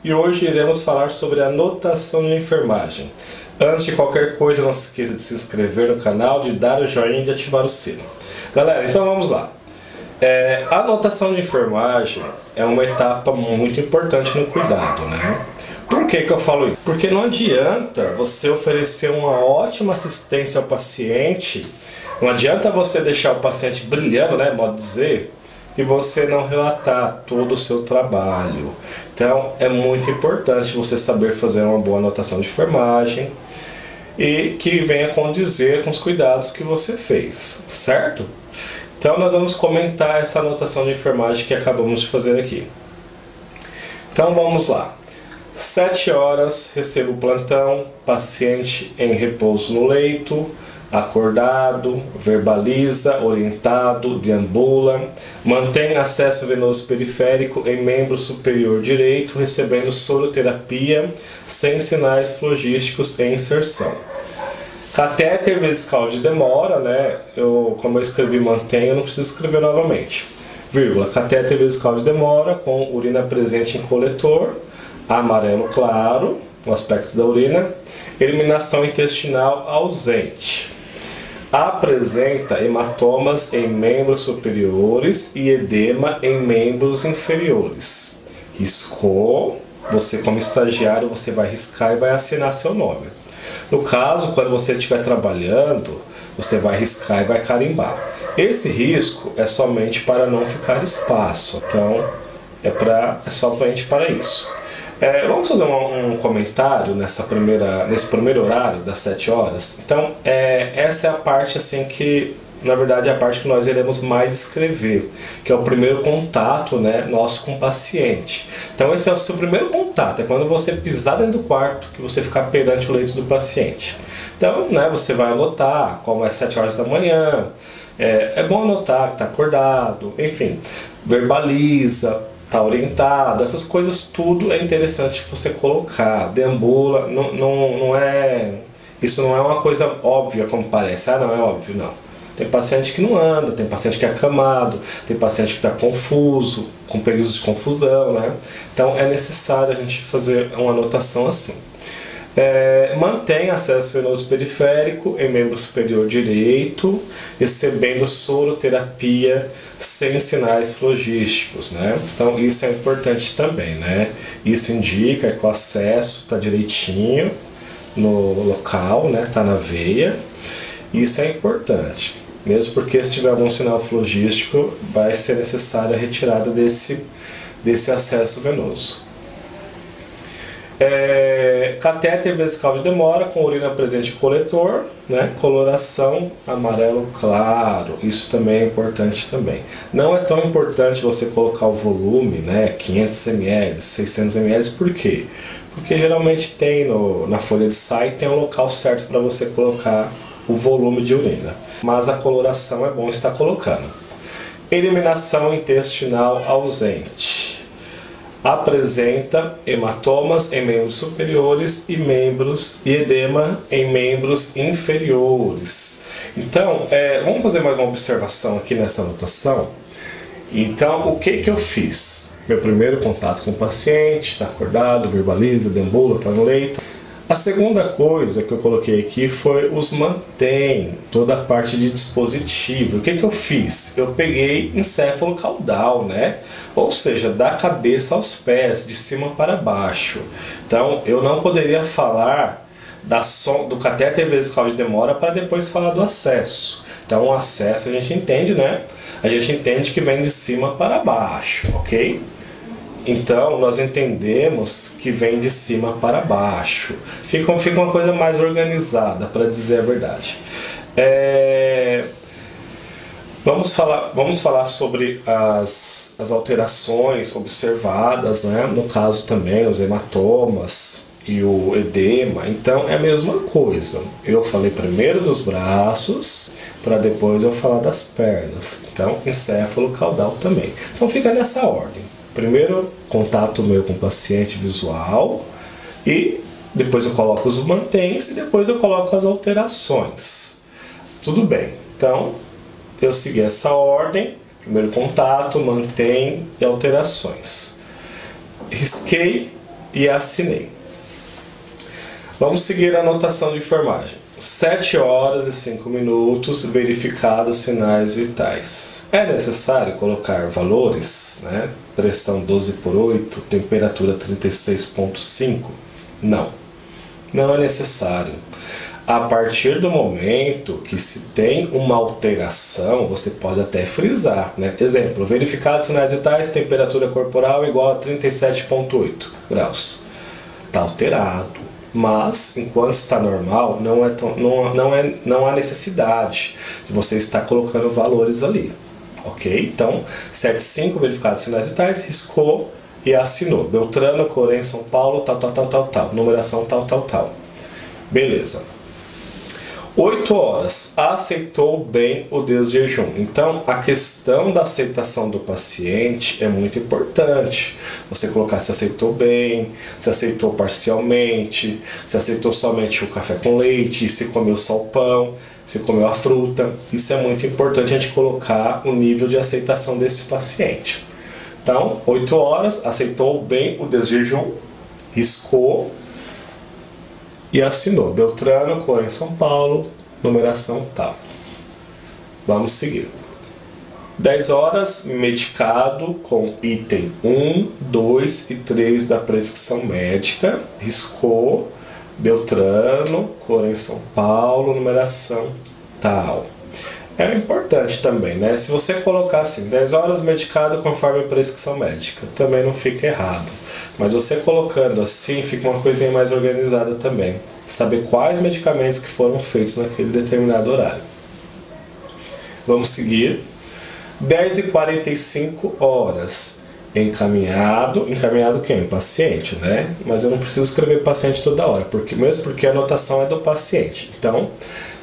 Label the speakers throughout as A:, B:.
A: E hoje iremos falar sobre a notação de enfermagem. Antes de qualquer coisa, não se esqueça de se inscrever no canal, de dar o joinha e de ativar o sino. Galera, então vamos lá. A notação de enfermagem é uma etapa muito importante no cuidado, né? Por que eu falo isso? Porque não adianta você oferecer uma ótima assistência ao paciente, não adianta você deixar o paciente brilhando, né, modo de dizer, e você não relatar todo o seu trabalho. Então é muito importante você saber fazer uma boa anotação de enfermagem e que venha condizer com os cuidados que você fez, certo? Então nós vamos comentar essa anotação de enfermagem que acabamos de fazer aqui. Então vamos lá. 7 horas, recebo o plantão, paciente em repouso no leito, acordado, verbaliza, orientado, deambula, mantém acesso venoso periférico em membro superior direito, recebendo soroterapia, sem sinais flogísticos e inserção. Catéter vesical de demora, né? Como eu escrevi mantém, eu não preciso escrever novamente. Vírgula, catéter vesical de demora com urina presente em coletor, amarelo claro, o aspecto da urina, eliminação intestinal ausente. Apresenta hematomas em membros superiores e edema em membros inferiores. Riscou, você como estagiário, você vai riscar e vai assinar seu nome. No caso, quando você estiver trabalhando, você vai riscar e vai carimbar. Esse risco é somente para não ficar espaço, então é somente para isso. Vamos fazer um comentário nesse primeiro horário das 7 horas. Então, essa é a parte assim que, na verdade, é a parte que nós iremos mais escrever, que é o primeiro contato, né, nosso com o paciente. Então, esse é o seu primeiro contato, é quando você pisar dentro do quarto, que você ficar perante o leito do paciente. Então, né, você vai anotar como é 7 horas da manhã, é bom anotar que está acordado, enfim, verbaliza, está orientado, essas coisas tudo é interessante você colocar, deambula, isso não é uma coisa óbvia como parece, não é óbvio, não. Tem paciente que não anda, tem paciente que é acamado, tem paciente que está confuso, com períodos de confusão, né? Então é necessário a gente fazer uma anotação assim. Mantém acesso venoso periférico em membro superior direito, recebendo soroterapia sem sinais flogísticos, né? Então isso é importante também, né? Isso indica que o acesso está direitinho no local, né? Está na veia. Isso é importante, mesmo porque se tiver algum sinal flogístico, vai ser necessária a retirada desse acesso venoso. Catéter vesical de demora com urina presente em coletor, né? Coloração amarelo claro, isso também é importante também. Não é tão importante você colocar o volume, né? 500 ml, 600 ml, por quê? Porque geralmente tem na folha de sai tem um local certo para você colocar o volume de urina, mas a coloração é bom estar colocando. Eliminação intestinal ausente. Apresenta hematomas em membros superiores e edema em membros inferiores. Então, vamos fazer mais uma observação aqui nessa anotação. Então, o que eu fiz? Meu primeiro contato com o paciente, está acordado, verbaliza, deambula, está no leito. A segunda coisa que eu coloquei aqui foi os mantém, toda a parte de dispositivo. O que eu fiz? Eu peguei encéfalo caudal, né? Ou seja, da cabeça aos pés, de cima para baixo. Então, eu não poderia falar do catéter vesical de demora para depois falar do acesso. Então, o acesso a gente entende, né? A gente entende que vem de cima para baixo, ok? Então, nós entendemos que vem de cima para baixo. Fica uma coisa mais organizada, para dizer a verdade. Vamos falar sobre as alterações observadas, né? No caso também, os hematomas e o edema. Então, é a mesma coisa. Eu falei primeiro dos braços, para depois eu falar das pernas. Então, encéfalo caudal também. Então, fica nessa ordem. Primeiro, contato meu com o paciente visual e depois eu coloco os mantens e depois eu coloco as alterações. Tudo bem. Então, eu segui essa ordem. Primeiro contato, mantém e alterações. Risquei e assinei. Vamos seguir a anotação de enfermagem. 7 horas e 5 minutos, verificados sinais vitais. É necessário colocar valores, né? Pressão 12/8, temperatura 36,5? Não, não é necessário. A partir do momento que se tem uma alteração, você pode até frisar, né? Exemplo, verificados sinais vitais, temperatura corporal igual a 37,8 graus. Está alterado. Mas, enquanto está normal, não há necessidade de você estar colocando valores ali, ok? Então, 7,5, verificados sinais vitais, riscou e assinou. Beltrano, Corém, São Paulo, tal, numeração tal. Beleza. 8 horas, aceitou bem o desjejum. Então, a questão da aceitação do paciente é muito importante. Você colocar se aceitou bem, se aceitou parcialmente, se aceitou somente o café com leite, se comeu só o pão, se comeu a fruta. Isso é muito importante a gente colocar o nível de aceitação desse paciente. Então, 8 horas, aceitou bem o desjejum, riscou e assinou. Beltrano, Corém, São Paulo, numeração tal. Vamos seguir. 10 horas, medicado com item 1, 2 e 3 da prescrição médica. Riscou. Beltrano, Corém, São Paulo, numeração tal. É importante também, né? Se você colocar assim, 10 horas medicado conforme a prescrição médica, também não fica errado. Mas você colocando assim, fica uma coisinha mais organizada também. Saber quais medicamentos que foram feitos naquele determinado horário. Vamos seguir. 10h45 horas. Encaminhado quem? O paciente, né? Mas eu não preciso escrever paciente toda hora, mesmo porque a anotação é do paciente. Então,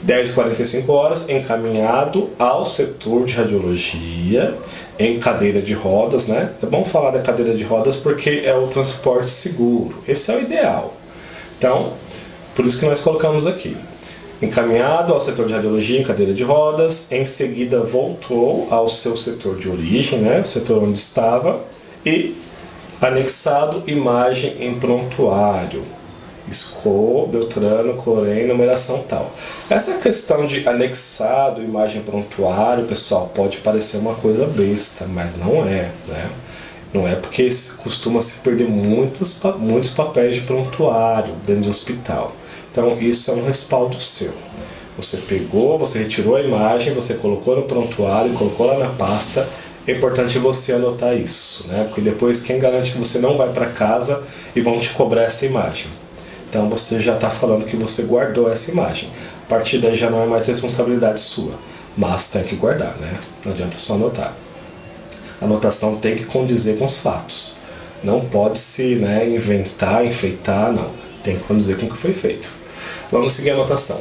A: 10h45 horas, encaminhado ao setor de radiologia, em cadeira de rodas, né? É bom falar da cadeira de rodas porque é o transporte seguro. Esse é o ideal. Então, por isso que nós colocamos aqui. Encaminhado ao setor de radiologia em cadeira de rodas, em seguida voltou ao seu setor de origem, né? O setor onde estava, e anexado imagem em prontuário. Escô, Beltrano, Corém, numeração tal. Essa questão de anexado, imagem prontuário, pessoal, pode parecer uma coisa besta, mas não é, né? Não é porque costuma se perder muitos papéis de prontuário dentro do hospital. Então isso é um respaldo seu. Você pegou, você retirou a imagem, você colocou no prontuário, colocou lá na pasta. É importante você anotar isso, né? Porque depois quem garante que você não vai para casa e vão te cobrar essa imagem? Então você já está falando que você guardou essa imagem. A partir daí já não é mais responsabilidade sua, mas tem que guardar, né? Não adianta só anotar. A anotação tem que condizer com os fatos. Não pode se, né, inventar, enfeitar, não. Tem que condizer com o que foi feito. Vamos seguir a anotação.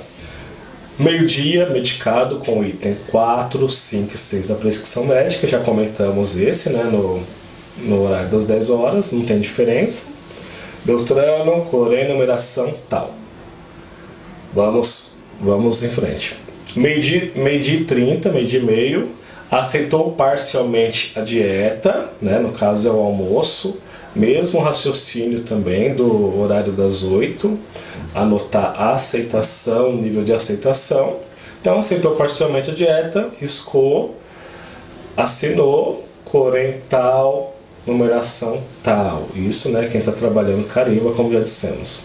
A: Meio-dia, medicado com item 4, 5 e 6 da prescrição médica. Já comentamos esse, né, no horário das 10 horas, não tem diferença. Beltrano, Corém, numeração tal. Vamos em frente. Meio-dia e 30, meio-dia e meio, aceitou parcialmente a dieta, né, no caso é o almoço. Mesmo raciocínio também do horário das 8, anotar a aceitação, nível de aceitação. Então aceitou parcialmente a dieta, riscou, assinou, Corém tal, numeração tal. Isso, né, quem está trabalhando carimba, como já dissemos.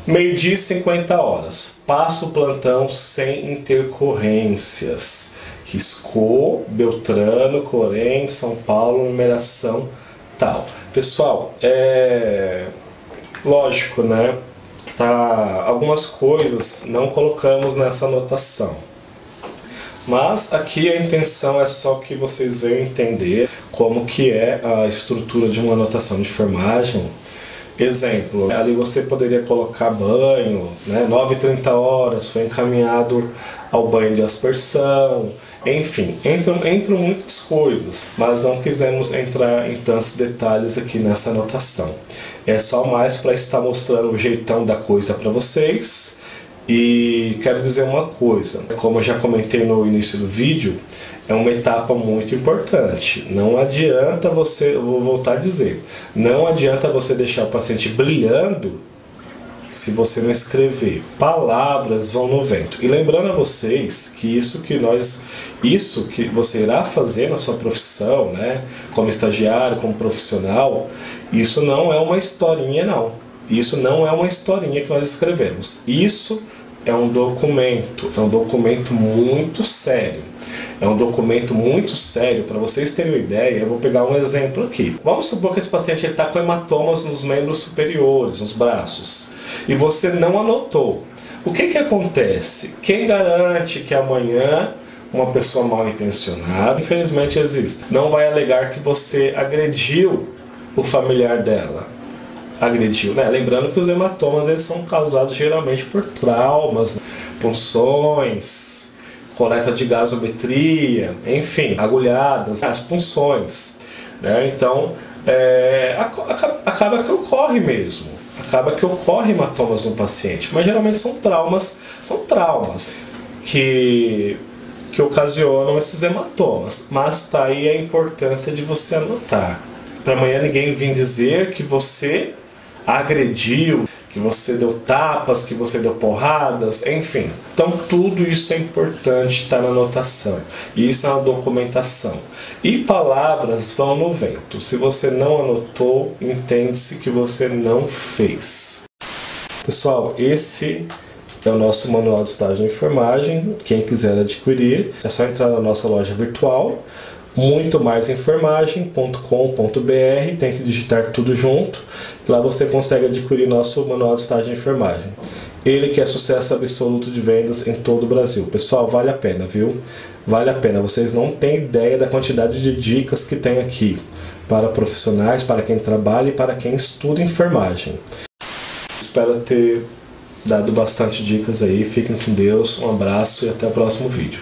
A: Meio-dia e 50 horas, passa o plantão sem intercorrências. Riscou, Beltrano, Corém, São Paulo, numeração tal. Pessoal, lógico, né? Algumas coisas não colocamos nessa anotação. Mas aqui a intenção é só que vocês venham entender como que é a estrutura de uma anotação de enfermagem. Exemplo, ali você poderia colocar banho, né? 9h30 horas, foi encaminhado ao banho de aspersão. Enfim, entram muitas coisas, mas não quisemos entrar em tantos detalhes aqui nessa anotação. É só mais para estar mostrando o jeitão da coisa para vocês. E quero dizer uma coisa, como eu já comentei no início do vídeo, é uma etapa muito importante. Não adianta você, eu vou voltar a dizer, não adianta você deixar o paciente brilhando se você não escrever. Palavras vão no vento. E lembrando a vocês que isso que você irá fazer na sua profissão, né, como estagiário, como profissional, isso não é uma historinha, não. Isso não é uma historinha que nós escrevemos. Isso é um documento muito sério. É um documento muito sério. Para vocês terem uma ideia, eu vou pegar um exemplo aqui. Vamos supor que esse paciente está com hematomas nos membros superiores, nos braços, e você não anotou. O que acontece? Quem garante que amanhã uma pessoa mal intencionada, infelizmente existe, não vai alegar que você agrediu o familiar dela? Agrediu, né? Lembrando que os hematomas eles são causados geralmente por traumas, punções, coleta de gasometria, enfim, agulhadas, as punções, né? Então, acaba que ocorre mesmo. Acaba que ocorre hematomas no paciente, mas geralmente são traumas que ocasionam esses hematomas. Mas está aí a importância de você anotar, para amanhã ninguém vir dizer que você agrediu, que você deu tapas, que você deu porradas, enfim. Então tudo isso é importante estar na anotação. Isso é uma documentação. E palavras vão no vento. Se você não anotou, entende-se que você não fez. Pessoal, esse é o nosso manual de estágio de enfermagem. Quem quiser adquirir, é só entrar na nossa loja virtual, muitomaisenfermagem.com.br, tem que digitar tudo junto. Lá você consegue adquirir nosso manual de estágio de enfermagem. Ele que é sucesso absoluto de vendas em todo o Brasil. Pessoal, vale a pena, viu? Vale a pena. Vocês não têm ideia da quantidade de dicas que tem aqui para profissionais, para quem trabalha e para quem estuda enfermagem. Espero ter dado bastante dicas aí. Fiquem com Deus, um abraço e até o próximo vídeo.